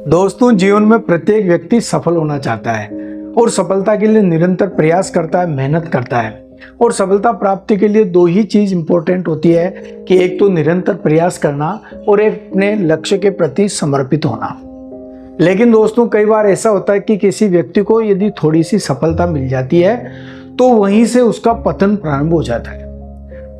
दोस्तों, जीवन में प्रत्येक व्यक्ति सफल होना चाहता है और सफलता के लिए निरंतर प्रयास करता है, मेहनत करता है। और सफलता प्राप्ति के लिए दो ही चीज इंपॉर्टेंट होती है कि एक तो निरंतर प्रयास करना और एक अपने लक्ष्य के प्रति समर्पित होना। लेकिन दोस्तों, कई बार ऐसा होता है कि किसी व्यक्ति को यदि थोड़ी सी सफलता मिल जाती है तो वहीं से उसका पतन प्रारंभ हो जाता है।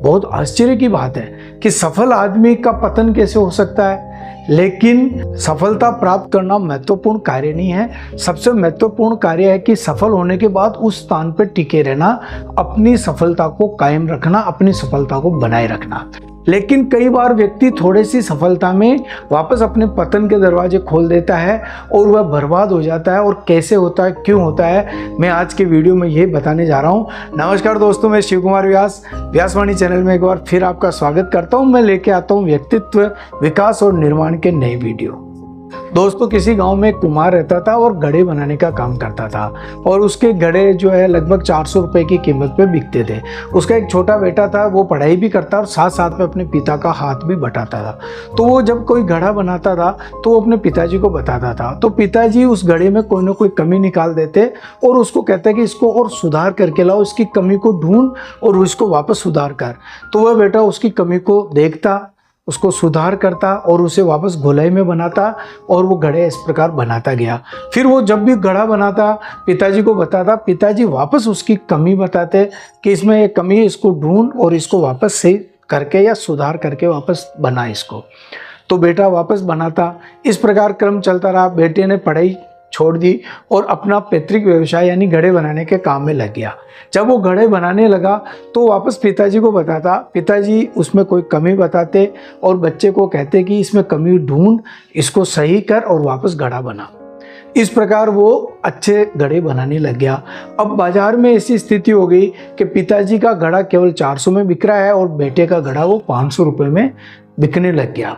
बहुत आश्चर्य की बात है कि सफल आदमी का पतन कैसे हो सकता है। लेकिन सफलता प्राप्त करना महत्वपूर्ण कार्य नहीं है। सबसे महत्वपूर्ण कार्य है कि सफल होने के बाद उस स्थान पर टिके रहना, अपनी सफलता को कायम रखना, अपनी सफलता को बनाए रखना। लेकिन कई बार व्यक्ति थोड़ी सी सफलता में वापस अपने पतन के दरवाजे खोल देता है और वह बर्बाद हो जाता है। और कैसे होता है, क्यों होता है, मैं आज के वीडियो में यही बताने जा रहा हूँ। नमस्कार दोस्तों, मैं शिव कुमार व्यासवाणी चैनल में एक बार फिर आपका स्वागत करता हूँ। मैं लेके आता हूँ व्यक्तित्व विकास और निर्माण के नए वीडियो। दोस्तों, किसी गांव में एक कुम्हार रहता था और घड़े बनाने का काम करता था और उसके घड़े जो है लगभग 400 रुपए की कीमत पे बिकते थे। उसका एक छोटा बेटा था, वो पढ़ाई भी करता और साथ साथ में अपने पिता का हाथ भी बटाता था। तो वो जब कोई घड़ा बनाता था तो वो अपने पिताजी को बताता था। तो पिताजी उस घड़े में कोई ना कोई कमी निकाल देते और उसको कहते कि इसको और सुधार करके लाओ, इसकी कमी को ढूंढ और इसको वापस सुधार कर। तो वह बेटा उसकी कमी को देखता, उसको सुधार करता और उसे वापस गोलाई में बनाता और वो घड़े इस प्रकार बनाता गया। फिर वो जब भी घड़ा बनाता पिताजी को बताता, पिताजी वापस उसकी कमी बताते कि इसमें ये कमी है, इसको ढूंढ और इसको वापस सही करके या सुधार करके वापस बना इसको। तो बेटा वापस बनाता। इस प्रकार क्रम चलता रहा। बेटे ने पढ़ाई छोड़ दी और अपना पैतृक व्यवसाय यानी घड़े बनाने के काम में लग गया। जब वो घड़े बनाने लगा तो वापस पिताजी को बताता, पिताजी उसमें कोई कमी बताते और बच्चे को कहते कि इसमें कमी ढूंढ, इसको सही कर और वापस घड़ा बना। इस प्रकार वो अच्छे घड़े बनाने लग गया। अब बाजार में ऐसी स्थिति हो गई कि पिताजी का घड़ा केवल 400 में बिक रहा है और बेटे का घड़ा वो 500 रुपये में बिकने लग गया।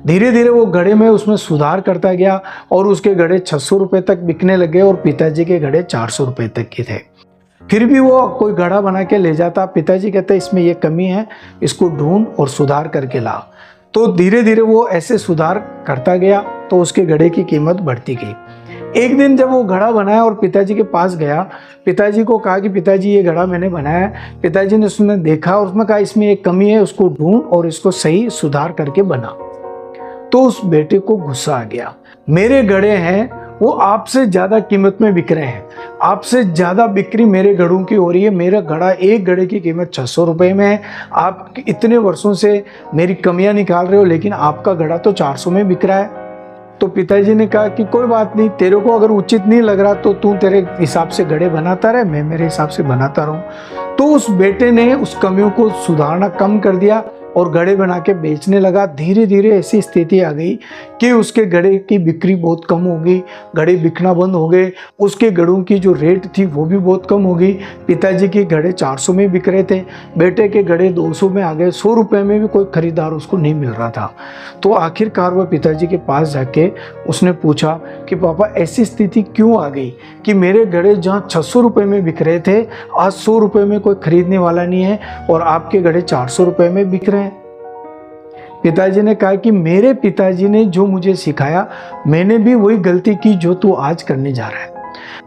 धीरे धीरे वो घड़े में उसमें सुधार करता गया और उसके घड़े 600 रुपये तक बिकने लगे और पिताजी के घड़े 400 रुपये तक के थे। फिर भी वो कोई घड़ा बना के ले जाता, पिताजी कहते इसमें ये कमी है, इसको ढूंढ और सुधार करके ला। तो धीरे धीरे वो ऐसे सुधार करता गया तो उसके घड़े की कीमत बढ़ती गई। एक दिन जब वो घड़ा बनाया और पिताजी के पास गया, पिताजी को कहा कि पिताजी ये घड़ा मैंने बनाया है। पिताजी ने उसमें देखा और उसमें कहा इसमें एक कमी है, उसको ढूंढ और इसको सही सुधार करके बना। तो उस बेटे को गुस्सा आ गया, मेरे घड़े हैं वो आपसे ज्यादा कीमत में बिक रहे हैं, आपसे ज्यादा बिक्री मेरे घड़ों की हो रही है। मेरा घड़ा, एक घड़े की कीमत 600 रुपये में है। आप इतने वर्षों से मेरी कमियां निकाल रहे हो लेकिन आपका घड़ा तो 400 में बिक रहा है। तो पिताजी ने कहा कि कोई बात नहीं, तेरे को अगर उचित नहीं लग रहा तो तू तेरे हिसाब से घड़े बनाता रहे, मैं मेरे हिसाब से बनाता रहूं। तो उस बेटे ने उस कमियों को सुधारना कम कर दिया और घड़े बना के बेचने लगा। धीरे धीरे ऐसी स्थिति आ गई कि उसके घड़े की बिक्री बहुत कम हो गई, घड़े बिकना बंद हो गए। उसके घड़ों की जो रेट थी वो भी बहुत कम हो गई। पिताजी के घड़े 400 में बिक रहे थे, बेटे के घड़े 200 में आ गए। 100 रुपये में भी कोई खरीदार उसको नहीं मिल रहा था। तो आखिरकार वह पिताजी के पास जाके उसने पूछा कि पापा ऐसी स्थिति क्यों आ गई कि मेरे घड़े जहाँ 600 रुपये में बिक रहे थे आज 100 रुपये में कोई खरीदने वाला नहीं है और आपके घड़े 400 रुपये में बिक रहे हैं। पिताजी ने कहा कि मेरे पिताजी ने जो मुझे सिखाया मैंने भी वही गलती की जो तू आज करने जा रहा है।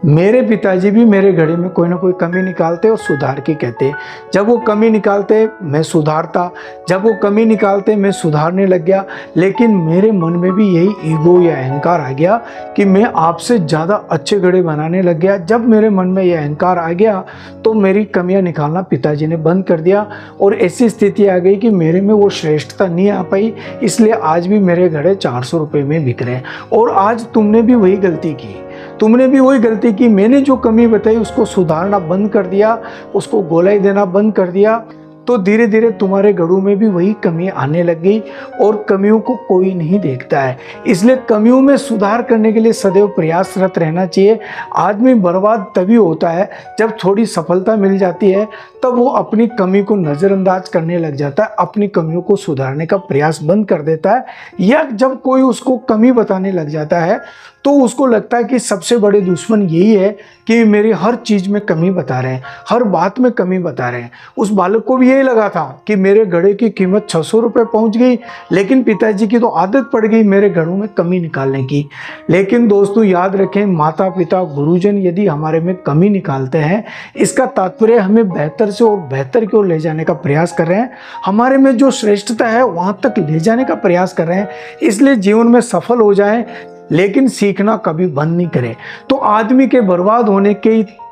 मेरे पिताजी भी मेरे घड़े में कोई ना कोई कमी निकालते और सुधार के कहते। जब वो कमी निकालते मैं सुधारता, जब वो कमी निकालते मैं सुधारने लग गया। लेकिन मेरे मन में भी यही ईगो या अहंकार आ गया कि मैं आपसे ज़्यादा अच्छे घड़े बनाने लग गया। जब मेरे मन में यह अहंकार आ गया तो मेरी कमियां निकालना पिताजी ने बंद कर दिया और ऐसी स्थिति आ गई कि मेरे में वो श्रेष्ठता नहीं आ पाई। इसलिए आज भी मेरे घड़े 400 रुपये में बिक रहे हैं। और आज तुमने भी वही गलती की, तुमने भी वही गलती की। मैंने जो कमी बताई उसको सुधारना बंद कर दिया, उसको गोलाई देना बंद कर दिया। तो धीरे धीरे तुम्हारे घड़ों में भी वही कमी आने लग गई और कमियों को कोई नहीं देखता है। इसलिए कमियों में सुधार करने के लिए सदैव प्रयासरत रहना चाहिए। आदमी बर्बाद तभी होता है जब थोड़ी सफलता मिल जाती है, तब वो अपनी कमी को नज़रअंदाज करने लग जाता है, अपनी कमियों को सुधारने का प्रयास बंद कर देता है। या जब कोई उसको कमी बताने लग जाता है तो उसको लगता है कि सबसे बड़े दुश्मन यही है कि मेरी हर चीज़ में कमी बता रहे हैं, हर बात में कमी बता रहे हैं। उस बालक को भी यही लगा था कि मेरे घड़े की कीमत 600 रुपये पहुँच गई, लेकिन पिताजी की तो आदत पड़ गई मेरे घड़ों में कमी निकालने की। लेकिन दोस्तों याद रखें, माता पिता गुरुजन यदि हमारे में कमी निकालते हैं, इसका तात्पर्य हमें बेहतर से और बेहतर की ओर ले जाने का प्रयास कर रहे हैं, हमारे में जो श्रेष्ठता है वहाँ तक ले जाने का प्रयास कर रहे हैं। इसलिए जीवन में सफल हो जाएं, लेकिन सीखना कभी बंद नहीं करें। तो आदमी के बर्बाद होने के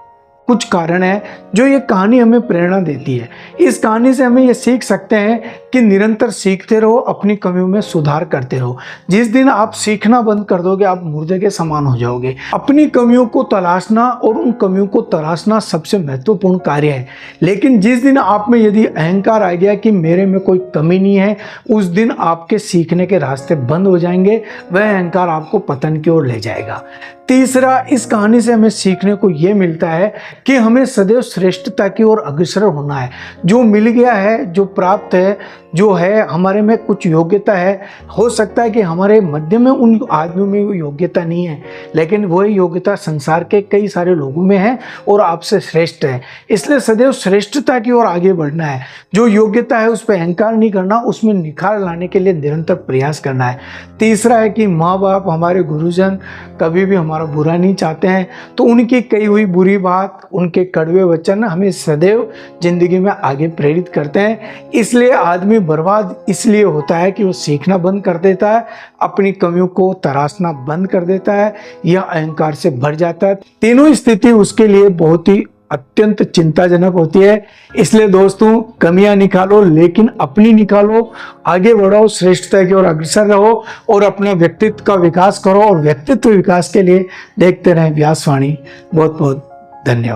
कुछ कारण है जो ये कहानी हमें प्रेरणा देती है। इस कहानी से हमें ये सीख सकते हैं कि निरंतर सीखते रहो, अपनी कमियों में सुधार करते रहो। जिस दिन आप सीखना बंद कर दोगे, आप मुर्दे के समान हो जाओगे। अपनी कमियों को तलाशना और उन कमियों को तराशना सबसे महत्वपूर्ण कार्य है। लेकिन जिस दिन आप में यदि अहंकार आ गया कि मेरे में कोई कमी नहीं है, उस दिन आपके सीखने के रास्ते बंद हो जाएंगे। वह अहंकार आपको पतन की ओर ले जाएगा। तीसरा, इस कहानी से हमें सीखने को यह मिलता है कि हमें सदैव श्रेष्ठता की ओर अग्रसर होना है। जो मिल गया है, जो प्राप्त है, जो है हमारे में कुछ योग्यता है, हो सकता है कि हमारे मध्य में उन आदमियों में वो योग्यता नहीं है, लेकिन वही योग्यता संसार के कई सारे लोगों में है और आपसे श्रेष्ठ है। इसलिए सदैव श्रेष्ठता की ओर आगे बढ़ना है। जो योग्यता है उस पर अहंकार नहीं करना, उसमें निखार लाने के लिए निरंतर प्रयास करना है। तीसरा है कि माँ बाप, हमारे गुरुजन कभी भी हमारा बुरा नहीं चाहते हैं, तो उनकी कही हुई बुरी बात, उनके कड़वे वचन हमें सदैव जिंदगी में आगे प्रेरित करते हैं। इसलिए आदमी बर्बाद इसलिए होता है कि वो सीखना बंद कर देता है, अपनी कमियों को तराशना बंद कर देता है या अहंकार से भर जाता है। तीनों स्थिति उसके लिए बहुत ही अत्यंत चिंताजनक होती है। इसलिए दोस्तों, कमियां निकालो, लेकिन अपनी निकालो, आगे बढ़ो, श्रेष्ठता की ओर अग्रसर रहो और अपने व्यक्तित्व का विकास करो। और व्यक्तित्व विकास के लिए देखते रहें व्यासवाणी। बहुत बहुत धन्यवाद।